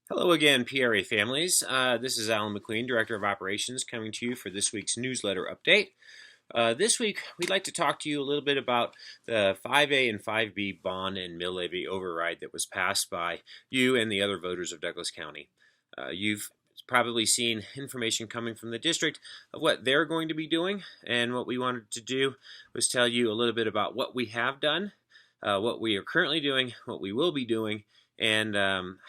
Hello again, PRA families. This is Alan McQueen, Director of Operations, coming to you for this week's newsletter update. This week, we'd like to talk to you a little bit about the 5A and 5B bond and mill levy override that was passed by you and the other voters of Douglas County. You've probably seen information coming from the district of what they're going to be doing, and what we wanted to do was tell you a little bit about what we have done, what we are currently doing, what we will be doing, and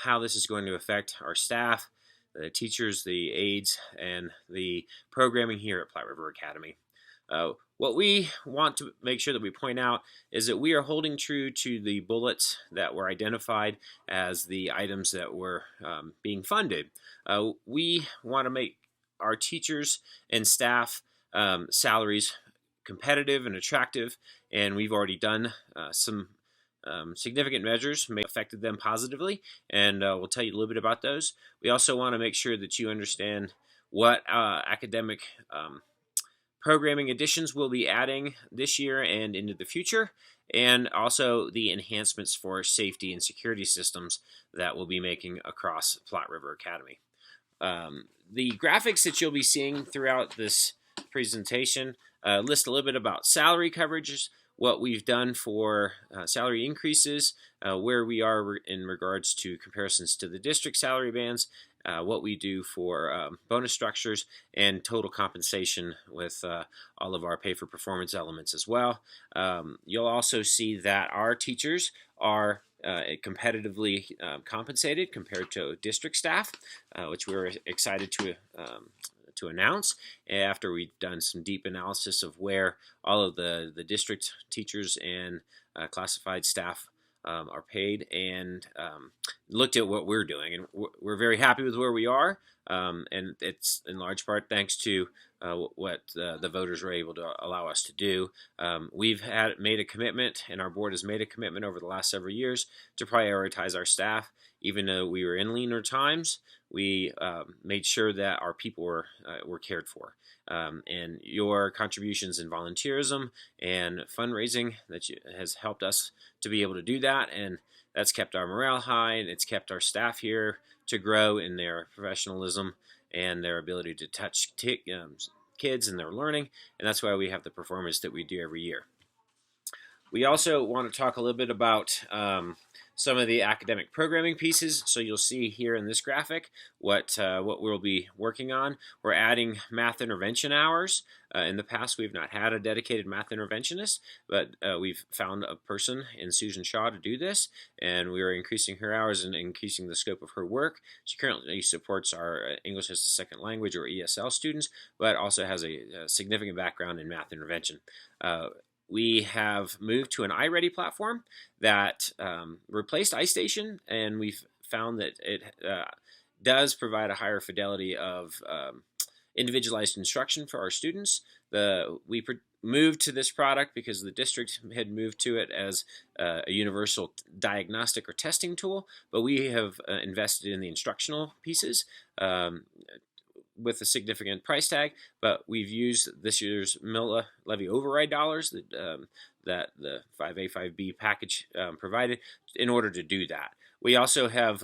how this is going to affect our staff, the teachers, the aides, and the programming here at Platte River Academy. What we want to make sure that we point out is that we are holding true to the bullets that were identified as the items that were being funded. We want to make our teachers and staff salaries competitive and attractive, and we've already done some significant measures may have affected them positively, and we'll tell you a little bit about those. We also want to make sure that you understand what academic programming additions we'll be adding this year and into the future, and also the enhancements for safety and security systems that we'll be making across Platte River Academy. The graphics that you'll be seeing throughout this presentation list a little bit about salary coverages, what we've done for salary increases, where we are in regards to comparisons to the district salary bands, what we do for bonus structures, and total compensation with all of our pay for performance elements as well. You'll also see that our teachers are competitively compensated compared to district staff, which we're excited to announce after we've done some deep analysis of where all of the district teachers and classified staff are paid, and looked at what we're doing, and we're very happy with where we are, and it's in large part thanks to what the voters were able to allow us to do. We've made a commitment, and our board has made a commitment over the last several years to prioritize our staff. Even though we were in leaner times, we made sure that our people were cared for. And your contributions in volunteerism and fundraising has helped us to be able to do that, and that's kept our morale high, and it's kept our staff here to grow in their professionalism and their ability to touch kids and their learning, and that's why we have the performance that we do every year. We also want to talk a little bit about some of the academic programming pieces. So you'll see here in this graphic what we'll be working on. We're adding math intervention hours. In the past, we've not had a dedicated math interventionist, but we've found a person in Susan Shaw to do this, and we are increasing her hours and increasing the scope of her work. She currently supports our English as a Second Language, or ESL, students, but also has a significant background in math intervention. We have moved to an iReady platform that replaced iStation, and we've found that it does provide a higher fidelity of individualized instruction for our students. We moved to this product because the district had moved to it as a universal diagnostic or testing tool, but we have invested in the instructional pieces with a significant price tag, but we've used this year's mill levy override dollars that the 5A, 5B package provided in order to do that. We also have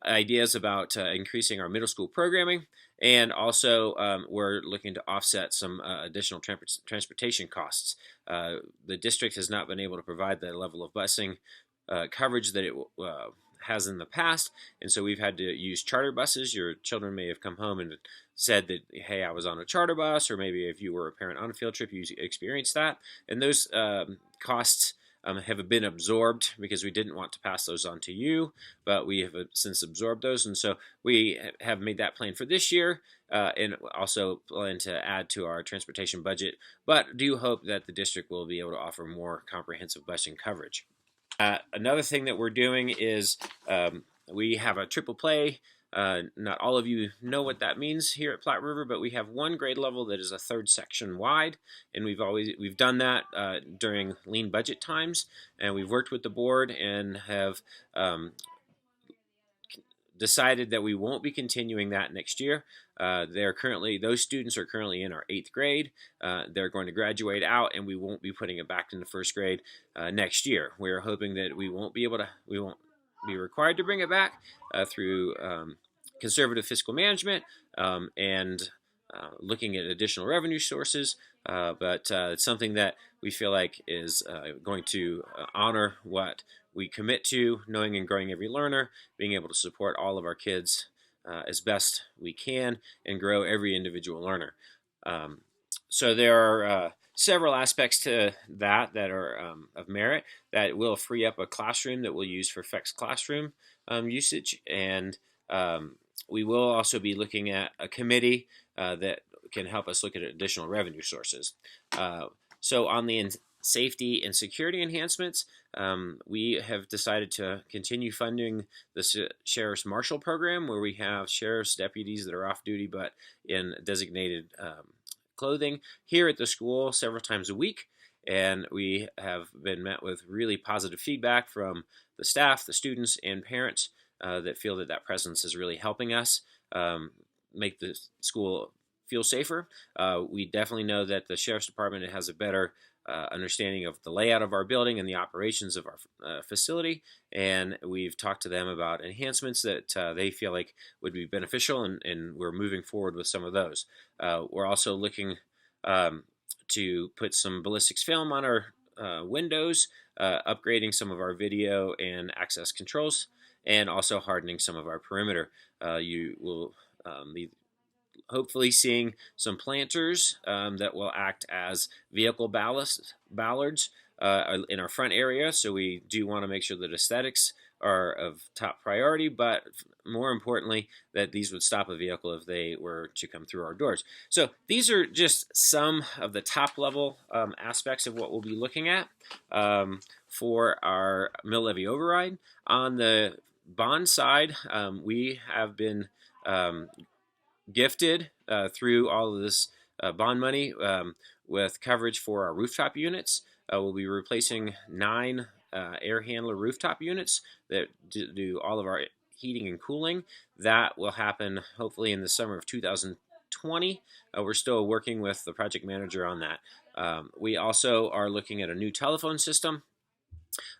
ideas about increasing our middle school programming, and also we're looking to offset some additional transportation costs. The district has not been able to provide the level of busing coverage that it has in the past, and so we've had to use charter buses. Your children may have come home and said that, hey, I was on a charter bus, or maybe if you were a parent on a field trip, you experienced that, and those costs have been absorbed because we didn't want to pass those on to you, but we have since absorbed those, and so we have made that plan for this year, and also plan to add to our transportation budget, but do hope that the district will be able to offer more comprehensive busing coverage. Another thing that we're doing is we have a triple play. Not all of you know what that means here at Platte River, but we have one grade level that is a third section wide, and we've done that during lean budget times, and we've worked with the board and have decided that we won't be continuing that next year. Those students are currently in our 8th grade. They're going to graduate out, and we won't be putting it back into 1st grade next year. We're hoping that we won't be required to bring it back through conservative fiscal management and looking at additional revenue sources. But it's something that we feel like is going to honor what we commit to, knowing and growing every learner, being able to support all of our kids as best we can, and grow every individual learner. So there are several aspects to that are of merit that will free up a classroom that we'll use for flex classroom usage, and we will also be looking at a committee that can help us look at additional revenue sources. So on the safety and security enhancements, we have decided to continue funding the Sheriff's Marshal Program, where we have sheriff's deputies that are off duty but in designated clothing here at the school several times a week. And we have been met with really positive feedback from the staff, the students, and parents that feel that that presence is really helping us make the school feel safer. We definitely know that the Sheriff's Department has a better understanding of the layout of our building and the operations of our facility, and we've talked to them about enhancements that they feel like would be beneficial, and we're moving forward with some of those. We're also looking to put some ballistics film on our windows, upgrading some of our video and access controls, and also hardening some of our perimeter. You will be hopefully seeing some planters that will act as vehicle ballards in our front area. So we do want to make sure that aesthetics are of top priority, but more importantly, that these would stop a vehicle if they were to come through our doors. So these are just some of the top level aspects of what we'll be looking at for our mill levy override. On the bond side, we have been gifted through all of this bond money with coverage for our rooftop units. We'll be replacing 9 air handler rooftop units that do all of our heating and cooling. That will happen hopefully in the summer of 2020. We're still working with the project manager on that. We also are looking at a new telephone system.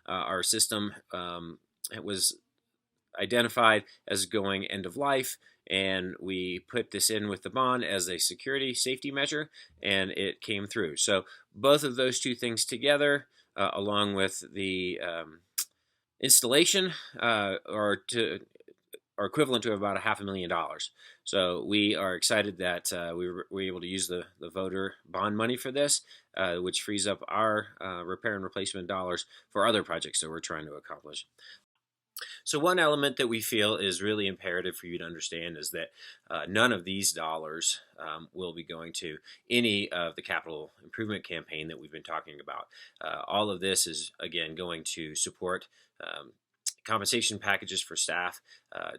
Our system was identified as going end of life, and we put this in with the bond as a security safety measure, and it came through. So both of those two things together, along with the installation, are equivalent to about $500,000. So we are excited that we were able to use the voter bond money for this, which frees up our repair and replacement dollars for other projects that we're trying to accomplish. So one element that we feel is really imperative for you to understand is that none of these dollars will be going to any of the capital improvement campaign that we've been talking about. All of this is, again, going to support compensation packages for staff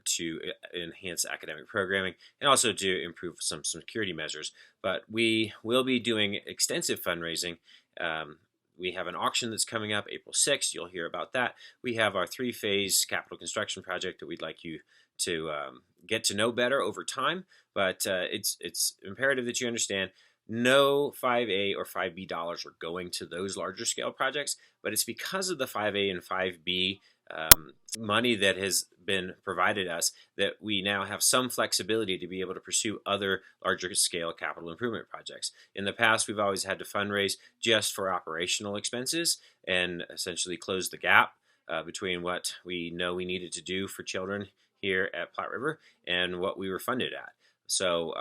to enhance academic programming and also to improve some security measures. But we will be doing extensive fundraising. We have an auction that's coming up April 6th. You'll hear about that. We have our 3-phase capital construction project that we'd like you to get to know better over time. But it's imperative that you understand no 5A or 5B dollars are going to those larger scale projects, but it's because of the 5A and 5B money that has been provided us that we now have some flexibility to be able to pursue other larger scale capital improvement projects. In the past, we've always had to fundraise just for operational expenses and essentially close the gap between what we know we needed to do for children here at Platte River and what we were funded at. So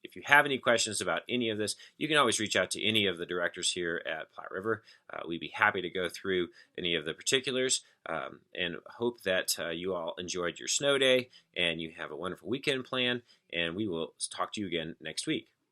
if you have any questions about any of this, you can always reach out to any of the directors here at Platte River. We'd be happy to go through any of the particulars and hope that you all enjoyed your snow day and you have a wonderful weekend plan, and we will talk to you again next week.